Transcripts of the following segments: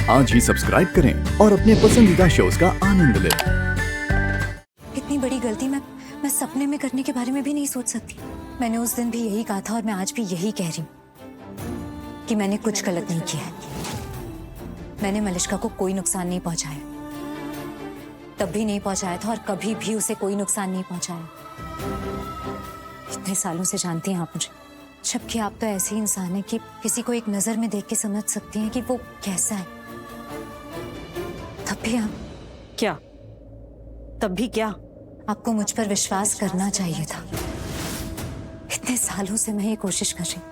आज ही सब्सक्राइब करें और अपने पसंदीदा शोज का आनंद लें। इतनी बड़ी गलती मैं सपने में करने के बारे में भी नहीं सोच सकती। मैंने उस दिन भी यही कहा था और मैं आज भी यही कह रही हूँ कि मैंने कुछ गलत नहीं किया है। मैंने मलिष्का को कोई नुकसान नहीं पहुंचाया, तब भी नहीं पहुंचाया था और कभी भी उसे कोई नुकसान नहीं पहुंचाया। इतने सालों से जानती हैं आप मुझे, जबकि आप तो ऐसे ही इंसान हैं कि किसी को एक नजर में देख के समझ सकती हैं कि वो कैसा है। तब भी आप क्या? तब भी क्या? आपको मुझ पर विश्वास करना चाहिए था। इतने सालों से मैं ये कोशिश कर रही हूँ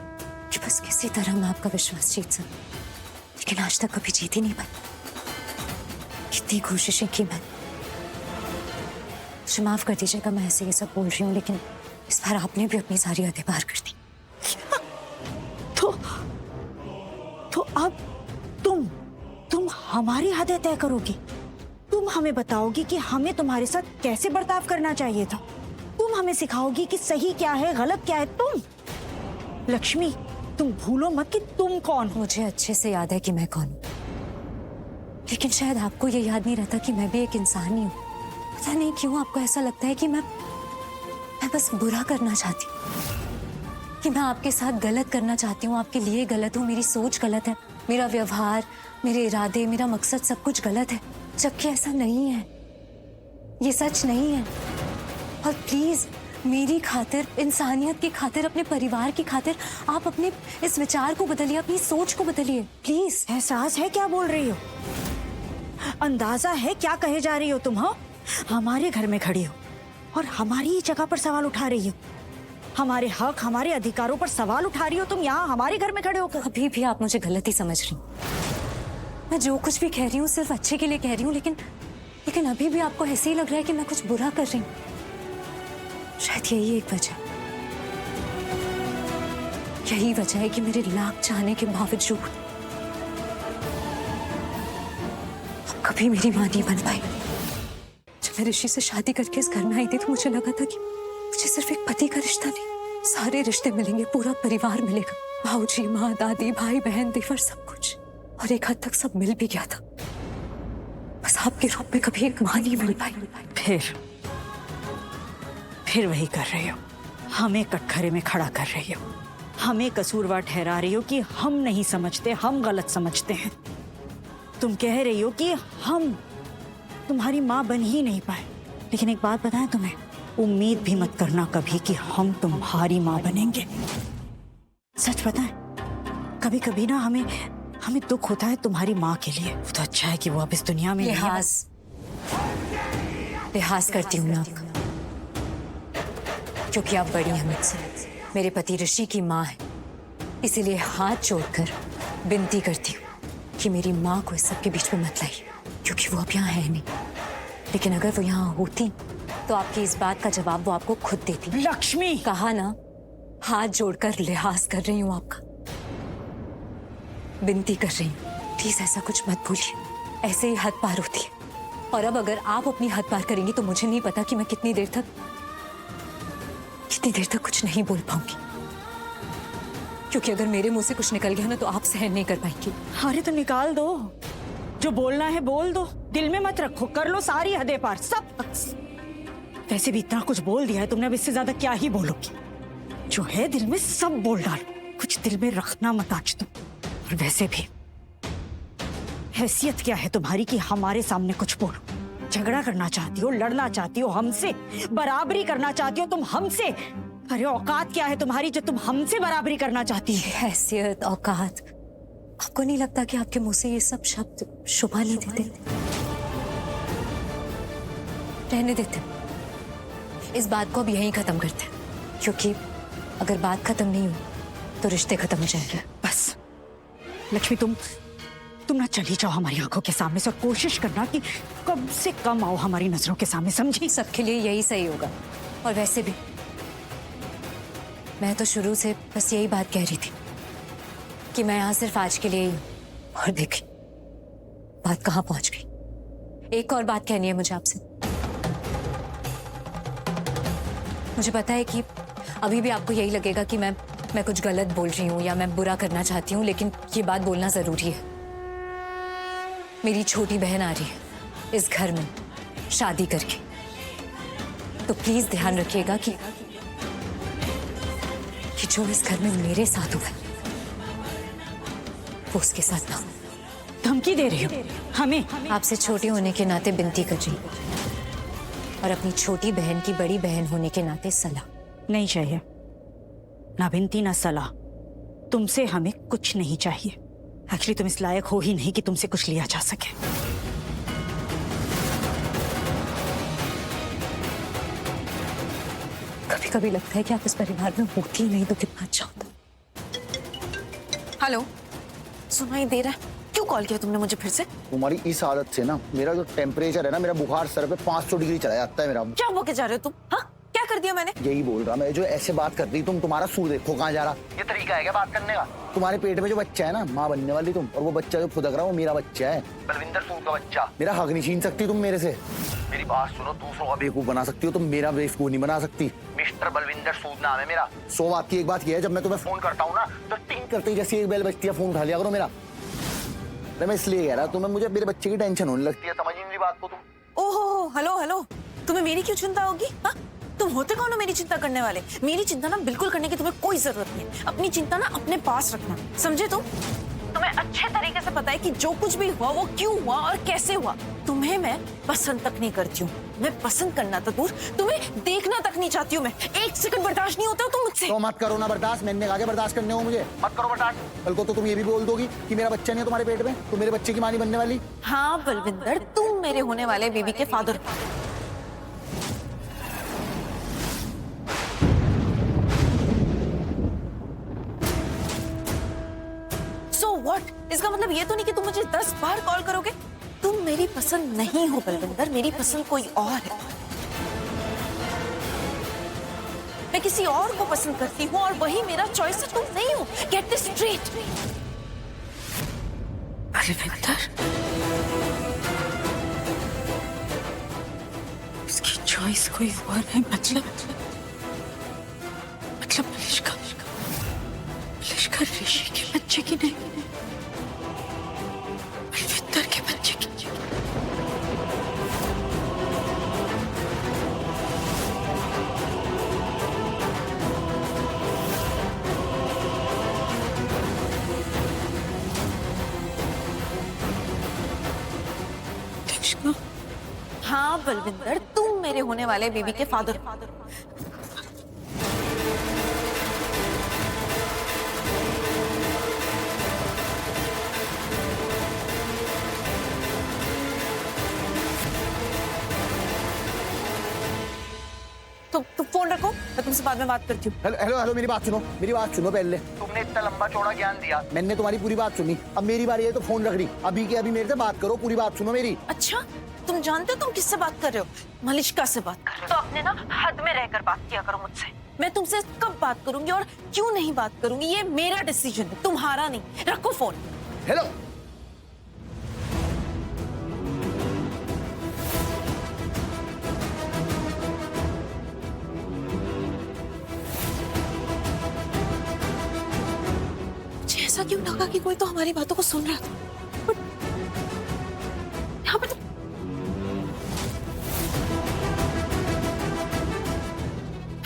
कि बस किसी तरह मैं आपका विश्वास जीत सकूं, लेकिन आज तक कभी जीत ही नहीं पाई। कितनी कोशिशें की मैंने। मुझे माफ कर दीजिएगा, मैं ऐसे ये सब बोल रही हूँ, लेकिन इस बार आपने भी अपनी सारी हदें पार कर दी। तो अब तुम हमारी हदें तय करोगी? तुम हमें बताओगी कि हमें तुम्हारे साथ कैसे बर्ताव करना चाहिए था? तुम हमें सिखाओगी कि सही क्या है, गलत क्या है? तुम लक्ष्मी, तुम भूलो मत कि तुम कौन हो। मुझे अच्छे से याद है कि मैं कौन हूँ, लेकिन शायद आपको ये याद नहीं रहता कि मैं भी एक इंसान ही हूँ। पता नहीं क्यों आपको ऐसा लगता है कि मैं बस बुरा करना चाहती हूँ, कि मैं आपके साथ गलत करना चाहती हूँ, आपके लिए गलत हूँ, मेरी सोच गलत है, मेरा व्यवहार, मेरे इरादे, मेरा मकसद सब कुछ गलत है, जबकि ऐसा नहीं है। ये सच नहीं है। और प्लीज मेरी खातिर, इंसानियत की खातिर, अपने परिवार की खातिर आप अपने इस विचार को बदलिए, अपनी सोच को बदलिए प्लीज। एहसास है क्या बोल रही हो? अंदाजा है क्या कहे जा रही हो तुम? हाँ, हमारे घर में खड़ी हो और हमारी ही जगह पर सवाल उठा रही हो। हमारे हक, हमारे अधिकारों पर सवाल उठा रही हो तुम यहाँ हमारे घर में खड़े होकर। अभी भी आप मुझे गलत ही समझ रही हैं। मैं जो कुछ भी कह रही हूँ सिर्फ अच्छे के लिए कह रही हूँ, लेकिन अभी भी आपको ऐसे ही लग रहा है कि मैं कुछ बुरा कर रही हूँ। शायद यही एक वजह, यही वजह है कि मेरे लाख चाहने के बावजूद आप कभी मेरी मां नहीं बन पाई। जब मैं ऋषि से शादी करके इस घर में आई थी तो मुझे लगा था कि मुझे सिर्फ एक पति का रिश्ता नहीं, सारे रिश्ते मिलेंगे, पूरा परिवार मिलेगा, भाऊजी, माँ, दादी, भाई, बहन, देवर, सब कुछ। और एक हद तक सब मिल भी गया था, बस आपके रूप में कभी एक मां नहीं मिल पाई। फिर वही कर रही हो, हमें कटघरे में खड़ा कर रही हो, हमें कसूरवार ठहरा रही हो कि हम नहीं समझते, हम गलत समझते हैं। तुम कह रही हो कि हम तुम्हारी माँ बन ही नहीं पाए, लेकिन एक बात बताएं तुम्हें, उम्मीद भी मत करना कभी कि हम तुम्हारी माँ बनेंगे। सच बताएं, कभी कभी ना हमें दुख होता है तुम्हारी माँ के लिए। वो तो अच्छा है कि वो अब इस दुनिया में लिहाज करती हूँ मैं आपका, क्योंकि आप बड़ी हैं मुझसे, मेरे पति ऋषि की माँ है। इसीलिए हाथ जोड़कर विनती करती हूँ कि मेरी माँ को इस सब के बीच में मत लाइए, क्योंकि वो अब यहाँ है नहीं। लेकिन अगर वो यहाँ होती तो आपकी इस बात का जवाब वो आपको खुद देती। लक्ष्मी, कहा ना, हाथ जोड़कर लिहाज कर रही हूँ आपका, विनती कर रही हूँ, प्लीज ऐसा कुछ मत भूलिए। ऐसे ही हद पार होती है, और अब अगर आप अपनी हद पार करेंगी तो मुझे नहीं पता कि मैं कितनी देर तक कुछ नहीं बोल पाऊंगी, क्योंकि अगर मेरे मुंह से कुछ निकल गया ना तो आप सहन नहीं कर पाएंगी। अरे तो निकाल दो, जो बोलना है बोल दो, दिल में मत रखो, कर लो सारी हदें पार, सब। वैसे भी इतना कुछ बोल दिया है तुमने, अब इससे ज्यादा क्या ही बोलोगी? जो है दिल में सब बोल डालो, कुछ दिल में रखना मत आज तुम। और वैसे भी हैसियत क्या है तुम्हारी कि हमारे सामने कुछ बोलो? झगड़ा करना चाहती हो, लड़ना चाहती हो हमसे, बराबरी करना चाहती हो तुम हमसे। अरे औकात क्या है तुम्हारी जो तुम हमसे बराबरी करना चाहती हो? हैसियत, औकात, आपको नहीं लगता कि आपके मुंह से ये सब शब्द शोभा नहीं देते? रहने देते, इस बात को अब यहीं खत्म करते हैं, क्योंकि अगर बात खत्म नहीं हुई तो रिश्ते खत्म हो जाएंगे। बस लक्ष्मी, तुम ना चली जाओ हमारी आंखों के सामने से, और कोशिश करना कि कम से कम आओ हमारी नजरों के सामने, समझी? सबके लिए यही सही होगा। और वैसे भी मैं तो शुरू से बस यही बात कह रही थी कि मैं यहाँ सिर्फ आज के लिए ही हूँ, और देखी बात कहाँ पहुंच गई। एक और बात कहनी है मुझे आपसे। मुझे पता है कि अभी भी आपको यही लगेगा कि मैं कुछ गलत बोल रही हूँ या मैं बुरा करना चाहती हूँ, लेकिन ये बात बोलना जरूरी है। मेरी छोटी बहन आ रही है इस घर में शादी करके, तो प्लीज ध्यान रखिएगा कि जो इस घर में मेरे साथ हुआ वो उसके साथ ना हो। धमकी दे रही हो हमें? आपसे छोटे होने के नाते विनती कर रही हूं, और अपनी छोटी बहन की बड़ी बहन होने के नाते सलाह। नहीं चाहिए, ना विनती ना सलाह। तुमसे हमें कुछ नहीं चाहिए। एक्चुअली तुम इस लायक हो ही नहीं कि तुमसे कुछ लिया जा सके। कभी कभी लगता है कि आप इस परिवार में होती ही नहीं तो कितना अच्छा होता। हेलो, सुनाई दे रहा है? क्यों कॉल किया तुमने मुझे फिर से? तुम्हारी इस आदत से ना मेरा जो टेम्परेचर है ना, मेरा बुखार सर पे 500 डिग्री चला जाता है मेरा। क्या बोल के जा रहे हो तुम? हाँ, क्या कर दिया मैंने? यही बोल रहा मैं, जो ऐसे बात कर रही तुम, तुम्हारा सूर देखो कहाँ जा रहा। ये तरीका है क्या बात करने का? तुम्हारे पेट में जो बच्चा है ना, माँ बनने वाली तुम, और वो बच्चा जो फुदक रहा वो मेरा बच्चा है, बलविंदर सूद का बच्चा। मेरा हक नहीं छीन सकती तुम मेरे से। मेरी बात सुनो, दूसरों का बेवकूफ बना सकती हो तुम, मेरा बेवकूफ नहीं बना सकती। मिस्टर बलविंदर सूद नाम है मेरा। 100 बात की एक बात ये है, जब मैं तुम्हें फोन करता हूँ ना तो टिंग करते ही जैसे एक बेल बजती है फोन उठा लिया करो मेरा। मैं इसलिए कह रहा तुम्हें, मुझे मेरे बच्चे की टेंशन होने लगती है, समझ नहीं मेरी बात को तुम। ओहो, हेलो हेलो, तुम्हें मेरी क्यों चिंता होगी? हाँ, तुम होते कौन हो मेरी चिंता करने वाले? मेरी चिंता ना बिल्कुल करने की तुम्हें कोई जरूरत नहीं है। अपनी चिंता ना अपने पास रखना, समझे तुम? तुम्हें अच्छे तरीके से पता है कि जो कुछ भी हुआ वो क्यों हुआ और कैसे हुआ। तुम्हें मैं पसंद तक नहीं करती हूँ। मैं पसंद करना तो दूर, तुम्हें देखना तक नहीं चाहती हूँ मैं। एक सेकंड बर्दाश्त नहीं होता तुम मुझसे। तो मत करो ना बर्दाश्त, मैंने कहा बर्दाश्त करने हो मुझे, मत करो बर्दाश्त। कल को तो तुम ये भी बोल दोगी कि मेरा बच्चा नहीं है तुम्हारे पेट में, तो मेरे बच्चे की मां नहीं बनने वाली। हाँ बलविंदर, तुम मेरे होने वाले बेबी के फादर। So what? इसका मतलब ये तो नहीं कि तुम मुझे 10 बार कॉल करोगे। तुम मेरी पसंद नहीं हो बलविंदर, मेरी पसंद कोई और है। मैं किसी और को पसंद करती हूँ और वही मेरा चॉइस है, तुम नहीं हो। Get this straight. बलविंदर, उसकी चॉइस कोई और है, मतलब मलिश्का ऋषि के बच्चे की नहीं, बलविंदर के बच्चे की। हाँ बलविंदर, तुम मेरे होने वाले बेबी के फादर। तो फोन रखो, मैं तुमसे बाद में बात करती हूँ। हेलो हेलो हेलो, मेरी बात सुनो पहले। तुमने इतना लंबा चौड़ा ज्ञान दिया, मैंने तुम्हारी पूरी बात सुनी, अब मेरी बारी है तो फोन रख रही। अभी के अभी मेरे से बात करो, पूरी बात सुनो मेरी। अच्छा, तुम जानते हो तुम किससे बात कर रहे हो? मलिश्का से बात कर रहे हो। तो अपने ना हद में रहकर बात किया करो मुझसे। मैं तुमसे कब बात करूंगी और क्यों नहीं बात करूंगी, ये मेरा डिसीजन है, तुम्हारा नहीं। रखो फोन। हेलो, ऐसा क्यों लगा कि कोई तो हमारी बातों को सुन रहा था, बट यहाँ पे तो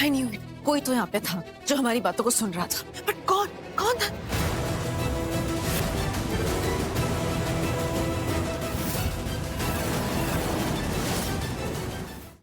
आई न्यू कोई तो यहाँ पे था जो हमारी बातों को सुन रहा था, बट